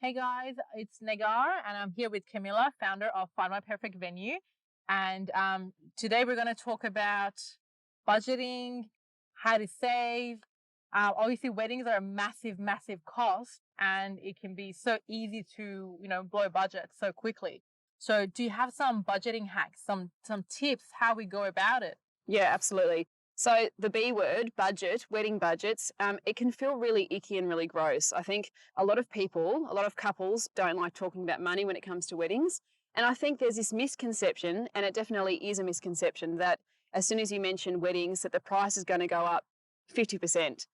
Hey guys, it's Nagar, and I'm here with Camilla, founder of Find My Perfect Venue. And today we're going to talk about budgeting, how to save. Obviously, weddings are a massive, massive cost, and it can be so easy to, blow budget so quickly. So, do you have some budgeting hacks, some tips how we go about it? Yeah, absolutely. So the B word, budget, wedding budgets, it can feel really icky and really gross. I think a lot of people, a lot of couples don't like talking about money when it comes to weddings. And I think there's this misconception, and it definitely is a misconception, that as soon as you mention weddings, that the price is going to go up 50%.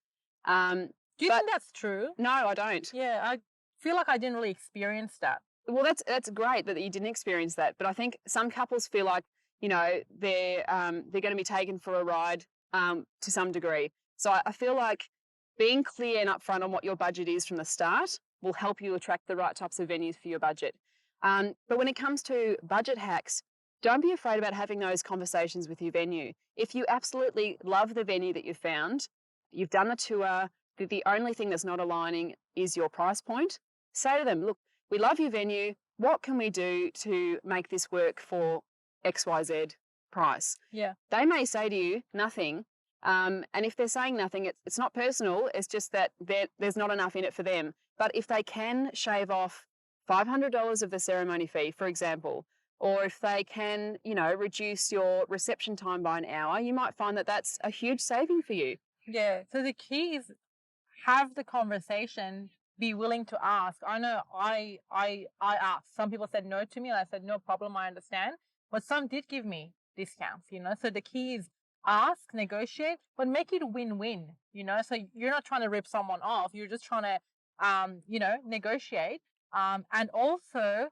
Do you think that's true? No, I don't. Yeah, I feel like I didn't really experience that. Well, that's great that you didn't experience that. But I think some couples feel like, they're going to be taken for a ride to some degree. So I feel like being clear and upfront on what your budget is from the start will help you attract the right types of venues for your budget. But when it comes to budget hacks, don't be afraid about having those conversations with your venue. If you absolutely love the venue that you've found, you've done the tour, the only thing that's not aligning is your price point, say to them, look, we love your venue. What can we do to make this work for XYZ price? Yeah. They may say to you, nothing. And if they're saying nothing, it's not personal. It's just that there's not enough in it for them. But if they can shave off $500 of the ceremony fee, for example, or if they can, reduce your reception time by an hour, you might find that that's a huge saving for you. Yeah. So the key is have the conversation, be willing to ask. I know I asked. Some people said no to me, and I said, no problem, I understand. But some did give me discounts, So the key is ask, negotiate, but make it win-win, So you're not trying to rip someone off. You're just trying to, negotiate. And also,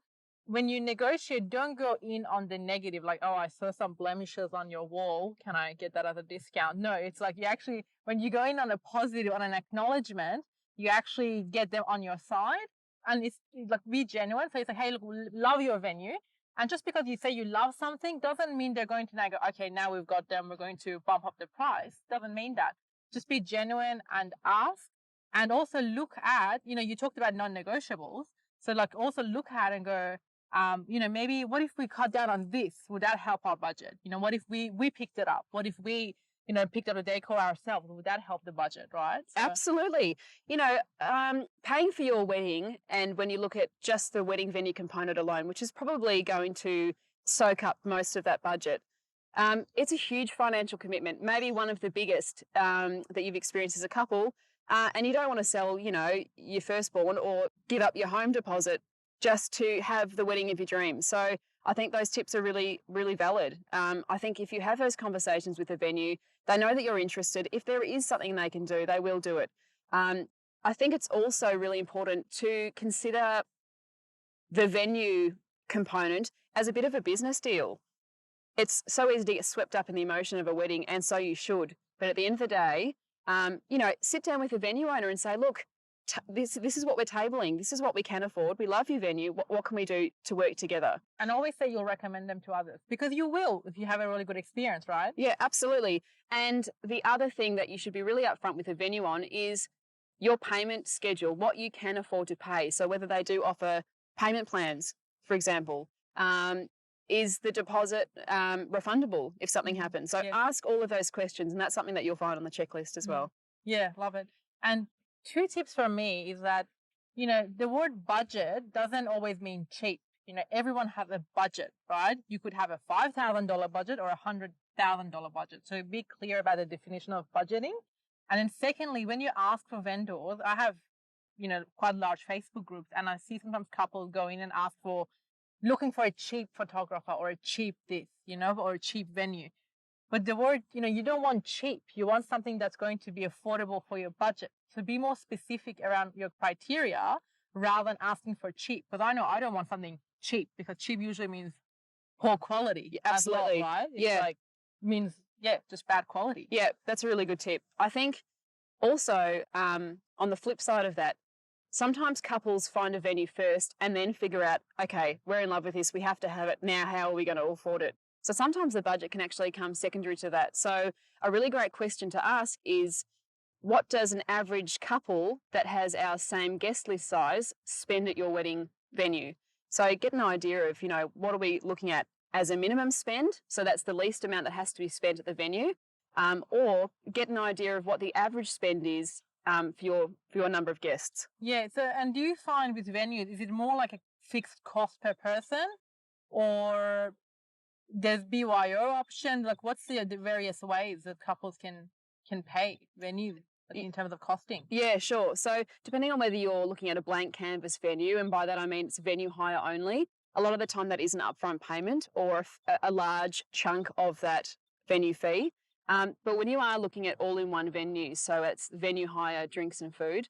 when you negotiate, don't go in on the negative, like, oh, I saw some blemishes on your wall. Can I get that as a discount? No, it's like you actually, when you go in on a positive, on an acknowledgement, you actually get them on your side. And it's like, be genuine. So it's like, hey, look, love your venue. And just because you say you love something doesn't mean they're going to now go, okay, now we've got them, we're going to bump up the price. Doesn't mean that. Just be genuine and ask. And also look at, you talked about non-negotiables. So like also look at and go, maybe what if we cut down on this? Would that help our budget? What if we picked it up? What if we, picked up a decor ourselves? Would that help the budget, right? So. Absolutely. Paying for your wedding, and when you look at just the wedding venue component alone, which is probably going to soak up most of that budget, it's a huge financial commitment, maybe one of the biggest that you've experienced as a couple. And you don't want to sell, your firstborn or give up your home deposit just to have the wedding of your dreams. So I think those tips are really, really valid. I think if you have those conversations with the venue, they know that you're interested. If there is something they can do, they will do it. I think it's also really important to consider the venue component as a bit of a business deal. It's so easy to get swept up in the emotion of a wedding, and so you should. But at the end of the day, sit down with the venue owner and say, look, this is what we're tabling. This is what we can afford. We love your venue. What can we do to work together? And always say you'll recommend them to others, because you will if you have a really good experience, right? Yeah, absolutely. And the other thing that you should be really upfront with the venue on is your payment schedule, what you can afford to pay. So whether they do offer payment plans, for example, is the deposit refundable if something happens? So ask all of those questions, and that's something that you'll find on the checklist as well. Yeah, love it. And 2 tips from me is that, the word budget doesn't always mean cheap. Everyone has a budget, right? You could have a $5,000 budget or a $100,000 budget. So be clear about the definition of budgeting. And then secondly, when you ask for vendors, I have, quite large Facebook groups, and I see sometimes couples go in and ask looking for a cheap photographer or a cheap this, or a cheap venue. But the word, you don't want cheap. You want something that's going to be affordable for your budget. So be more specific around your criteria rather than asking for cheap. Because I know I don't want something cheap, because cheap usually means poor quality. Yeah, absolutely. Well, right? It's means just bad quality. Yeah, that's a really good tip. I think also on the flip side of that, sometimes couples find a venue first and then figure out, okay, we're in love with this. We have to have it now. How are we going to afford it? So sometimes the budget can actually come secondary to that. So a really great question to ask is, what does an average couple that has our same guest list size spend at your wedding venue? So get an idea of, what are we looking at as a minimum spend? So that's the least amount that has to be spent at the venue. Or get an idea of what the average spend is for your number of guests. Yeah. So, and do you find with venues, is it more like a fixed cost per person, or there's BYO option? Like, what's the various ways that couples can pay venue in terms of costing? Yeah, sure. So depending on whether you're looking at a blank canvas venue, and by that I mean it's venue hire only, a lot of the time that is an upfront payment or a large chunk of that venue fee. But when you are looking at all-in-one venues, so it's venue hire, drinks and food,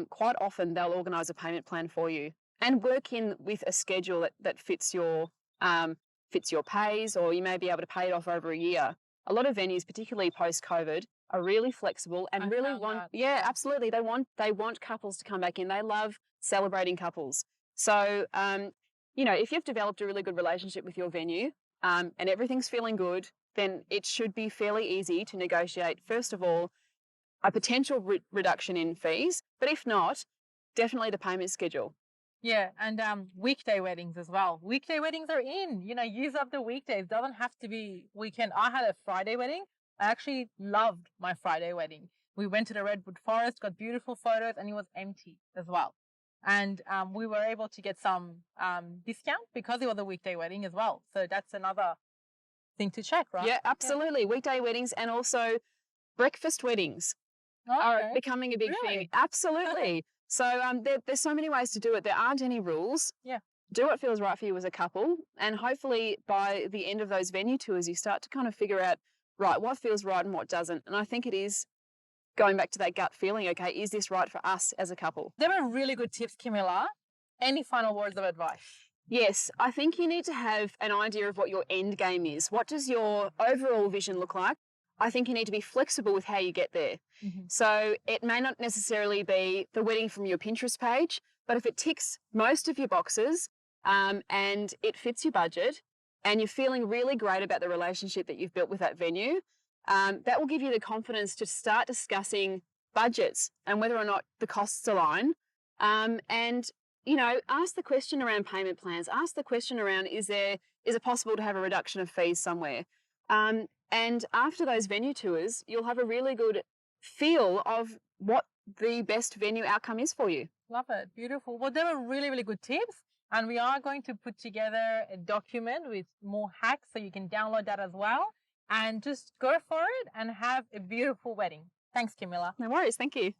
quite often they'll organise a payment plan for you and work in with a schedule that fits your pays, or you may be able to pay it off over a year. A lot of venues, particularly post-COVID, are really flexible and really want, absolutely. They want couples to come back in. They love celebrating couples. So, if you've developed a really good relationship with your venue, and everything's feeling good, then it should be fairly easy to negotiate, first of all, a potential reduction in fees, but if not, definitely the payment schedule. Yeah, and weekday weddings as well. Weekday weddings are in. Use up the weekdays. Doesn't have to be weekend. I had a Friday wedding. I actually loved my Friday wedding. We went to the Redwood Forest, got beautiful photos, and it was empty as well. And we were able to get some discount because it was a weekday wedding as well. So that's another thing to check, right? Yeah, absolutely. Yeah. Weekday weddings and also breakfast weddings are becoming a big thing. Absolutely. So there's so many ways to do it. There aren't any rules. Yeah. Do what feels right for you as a couple. And hopefully by the end of those venue tours, you start to kind of figure out, right, what feels right and what doesn't. And I think it is going back to that gut feeling, okay, is this right for us as a couple? There were really good tips, Camilla. Any final words of advice? Yes, I think you need to have an idea of what your end game is. What does your overall vision look like? I think you need to be flexible with how you get there. Mm-hmm. So it may not necessarily be the wedding from your Pinterest page, but if it ticks most of your boxes and it fits your budget and you're feeling really great about the relationship that you've built with that venue, that will give you the confidence to start discussing budgets and whether or not the costs align. And ask the question around payment plans. Ask the question around, is it possible to have a reduction of fees somewhere? And after those venue tours, you'll have a really good feel of what the best venue outcome is for you. Love it. Beautiful. Well, they were really, really good tips. And we are going to put together a document with more hacks so you can download that as well. And just go for it and have a beautiful wedding. Thanks, Camilla. No worries. Thank you.